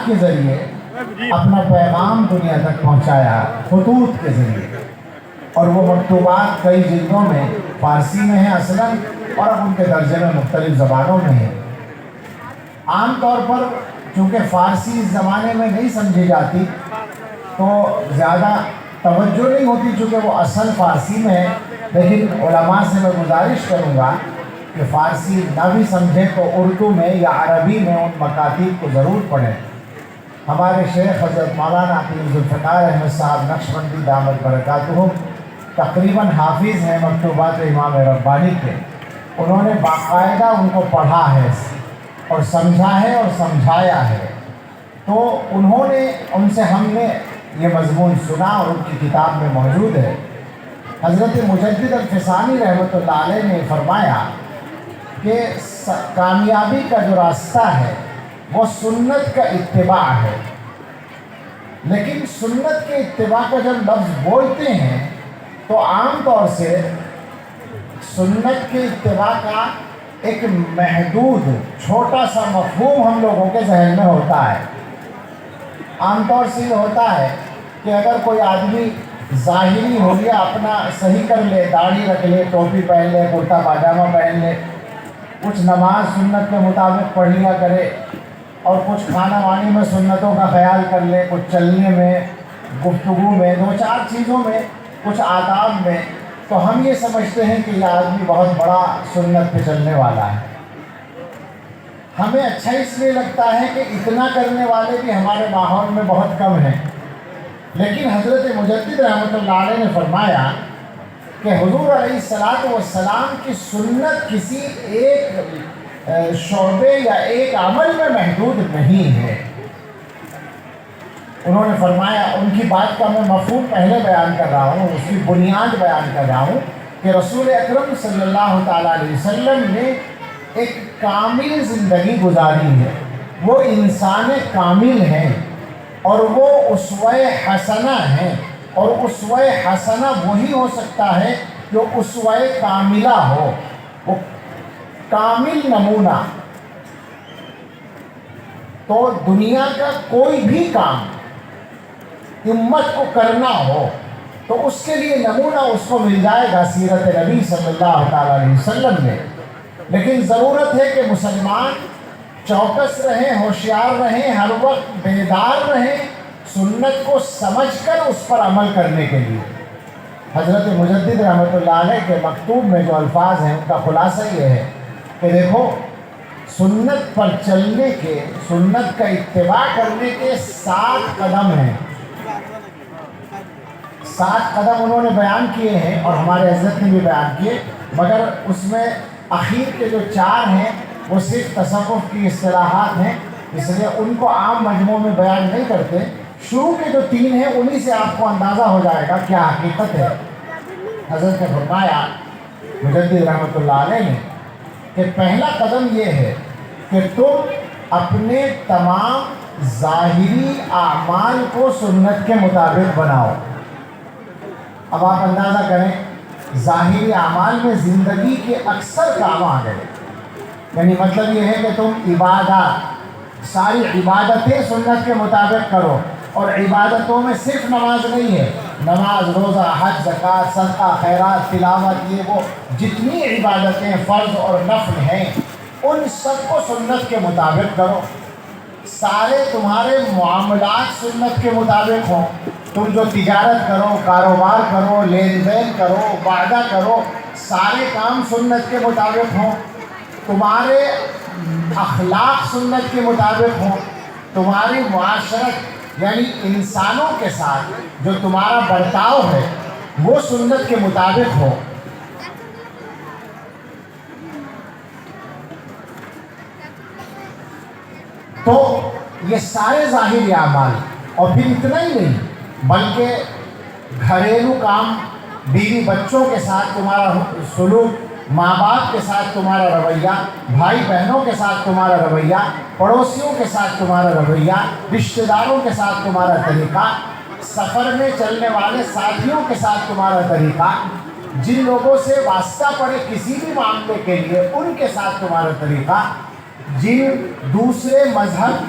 کائنات کے ذریعے اپنا پیغام دنیا تک پہنچایا خطوط کے ذریعے، اور وہ مکتوبات کئی جلدوں میں فارسی میں ہیں اصلاً، اور اب ان کے ترجمے مختلف زبانوں میں ہیں۔ عام طور پر چونکہ فارسی اس زمانے میں نہیں سمجھی جاتی تو زیادہ توجہ نہیں ہوتی، چونکہ وہ اصل فارسی میں ہے، لیکن علماء سے میں گزارش کروں گا کہ فارسی نہ بھی سمجھیں تو اردو میں یا عربی میں ان مکاتیب کو ضرور پڑھیں۔ ہمارے شیخ حضرت مولانا پیر ذوالفقار احمد صاحب نقشبندی دامت برکاتہم تقریباً حافظ ہیں مکتوبات امام ربانی کے، انہوں نے باقاعدہ ان کو پڑھا ہے اور سمجھا ہے اور سمجھایا ہے، تو انہوں نے ان سے ہم نے یہ مضمون سنا اور ان کی کتاب میں موجود ہے۔ حضرت مجدد الفسانی رحمۃ اللہ علیہ نے فرمایا کہ کامیابی کا جو راستہ ہے وہ سنت کا اتباع ہے، لیکن سنت کے اتباع کا جب لفظ بولتے ہیں تو عام طور سے سنت کے اتباع کا ایک محدود چھوٹا سا مفہوم ہم لوگوں کے ذہن میں ہوتا ہے۔ عام طور سے یہ ہوتا ہے کہ اگر کوئی آدمی ظاہری ہو گیا اپنا صحیح کر لے، داڑھی رکھ لے، ٹوپی پہن لے، کرتا پاجامہ پہن لے، کچھ نماز سنت کے مطابق پڑھ لیا کرے، اور کچھ کھانا وانی میں سنتوں کا خیال کر لے، کچھ چلنے میں، گفتگو میں، دو چار چیزوں میں، کچھ آداب میں، تو ہم یہ سمجھتے ہیں کہ یہ آدمی بہت بڑا سنت پہ چلنے والا ہے۔ ہمیں اچھا اس لیے لگتا ہے کہ اتنا کرنے والے بھی ہمارے ماحول میں بہت کم ہیں، لیکن حضرت مجدد رحمۃ اللہ علیہ نے فرمایا کہ حضور علیہ السلام کی سنت کسی ایک شعبے یا ایک عمل میں محدود نہیں ہے۔ انہوں نے فرمایا، ان کی بات کا میں مفہوم پہلے بیان کر رہا ہوں، اس کی بنیاد بیان کر رہا ہوں کہ رسول اکرم صلی اللہ تعالیٰ علیہ وسلم نے ایک کامل زندگی گزاری ہے، وہ انسان کامل ہیں اور وہ اسوہ حسنہ ہیں، اور اسوہ حسنہ وہی ہو سکتا ہے جو اسوہ کاملہ ہو، وہ کامل نمونہ۔ تو دنیا کا کوئی بھی کام امت کو کرنا ہو تو اس کے لیے نمونہ اس کو مل جائے گا سیرت نبی صلی اللہ تعالیٰ علیہ وسلم میں، لیکن ضرورت ہے کہ مسلمان چوکس رہیں، ہوشیار رہیں، ہر وقت بیدار رہیں، سنت کو سمجھ کر اس پر عمل کرنے کے لیے۔ حضرت مجدد رحمۃ اللہ علیہ کے مکتوب میں جو الفاظ ہیں ان کا خلاصہ یہ ہے کہ دیکھو، سنت پر چلنے کے، سنت کا اتباع کرنے کے 7 قدم ہیں۔ 7 قدم انہوں نے بیان کیے ہیں اور ہمارے حضرت نے بھی بیان کیے، مگر اس میں اخیر کے جو 4 ہیں وہ صرف تصوف کی اصطلاحات ہیں، اس لیے ان کو عام مجموع میں بیان نہیں کرتے۔ شروع کے جو 3 ہیں انہی سے آپ کو اندازہ ہو جائے گا کیا حقیقت ہے۔ حضرت نے فرمایا مجدد رحمۃ اللہ علیہ نے کہ پہلا قدم یہ ہے کہ تم اپنے تمام ظاہری اعمال کو سنت کے مطابق بناؤ۔ اب آپ اندازہ کریں، ظاہری اعمال میں زندگی کے اکثر کام آ گئے، یعنی مطلب یہ ہے کہ تم عبادات، ساری عبادتیں سنت کے مطابق کرو، اور عبادتوں میں صرف نماز نہیں ہے، نماز، روزہ، حج، زکوٰۃ، صدقہ، خیرات، تلاوت، یہ وہ جتنی عبادتیں فرض اور نفل ہیں ان سب کو سنت کے مطابق کرو۔ سارے تمہارے معاملات سنت کے مطابق ہوں، تم جو تجارت کرو، کاروبار کرو، لین دین کرو، وعدہ کرو، سارے کام سنت کے مطابق ہوں، تمہارے اخلاق سنت کے مطابق ہوں، تمہاری معاشرت یعنی انسانوں کے ساتھ جو تمہارا برتاؤ ہے وہ سنت کے مطابق ہو۔ تو یہ سارے ظاہری اعمال، اور پھر اتنا ہی نہیں بلکہ گھریلو کام، بیوی بچوں کے ساتھ تمہارا سلوک، ماں باپ کے ساتھ تمہارا رویہ، بھائی بہنوں کے ساتھ تمہارا رویہ، پڑوسیوں کے ساتھ تمہارا رویہ، رشتہ داروں کے ساتھ تمہارا طریقہ، سفر میں چلنے والے ساتھیوں کے ساتھ تمہارا طریقہ، جن لوگوں سے واسطہ پڑے کسی بھی معاملے کے لیے ان کے ساتھ تمہارا طریقہ، جن دوسرے مذہب کے